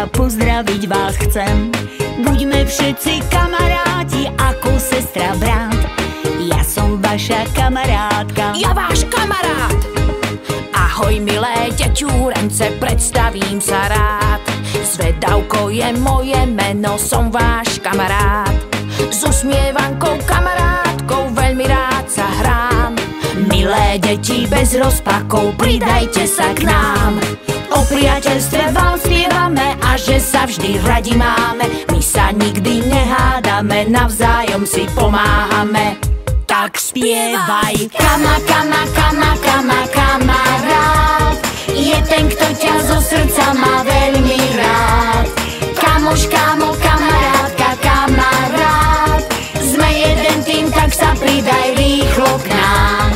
a pozdraviť vás chcem. Buďme všetci kamaráti ako sestra, brat. Ja som vaša kamarátka. Ja váš kamarát. Ahoj milé deťúrence, predstavím sa rád. Zvedavko je moje meno, som váš kamarát. S usmievankou kamarátkou veľmi rád sa hrám. Milé deti bez rozpakov, pridajte sa k nám. O priateľstve vám spievame a že sa vždy radi máme. My sa nikdy nehádame, navzájom si pomáhame. Tak spievaj. Kama, kama, kama, kama, kamarát je ten, kto ťa zo srdca má veľmi rád. Kamoš, kamo, kamarátka, kamarát, sme jeden tým, tak sa pridaj rýchlo k nám.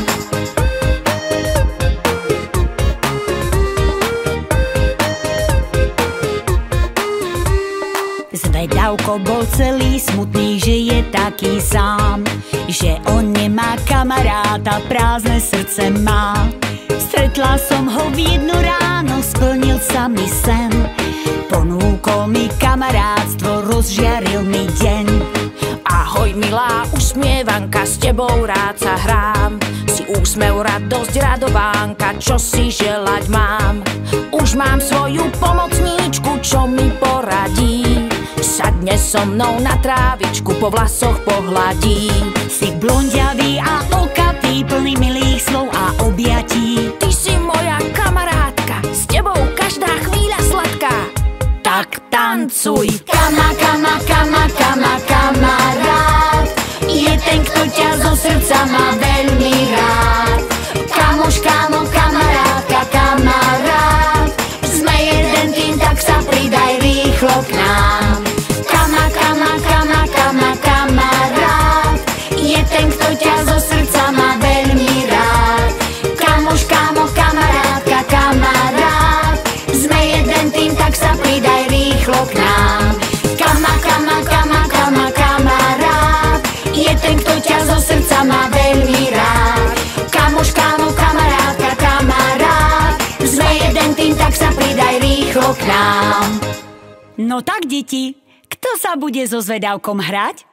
Zvedavko bol celý smutný, že je taký sám, že on nemá kamaráta, prázdne srdce má. Stretla som ho v jednu ráno, splnil sa mi sen. Ponúkol mi kamarátstvo, rozžiaril mi deň. Ahoj milá usmievanka, s tebou rád sa hrám. Si úsmev, radosť, radovánka, čo si želať mám. Už mám svoju pomocníčku, čo mi poradí. Sadne so mnou na trávičku, po vlasoch pohladí. Si blondiavý a okatý, plný milých slov a objatí. Ty si moja kamarátka, s tebou každá chvíľa sladká. Tak tancuj. Kama, kama, kama, kama, kamarát je ten, kto ťa zo srdca má veľmi rád. Kamoš, kamo, kamarátka, kamarát, sme jeden tým, tak sa pridaj rýchlo k nám. Kama, kama, kama, kama, kamarát je ten, kto ťa zo srdca má veľmi rád. Kamoš, kamo, kamarátka, kamarát, sme jeden tým, tak sa pridaj rýchlo k nám. Kama, kama, kama, kama, kamarát je ten, kto ťa zo srdca má veľmi rád. Kamoš, kamo, kamarátka, kamarát, sme jeden tým, tak sa pridaj rýchlo k nám. No tak, deti, kto sa bude so Zvedavkom hrať?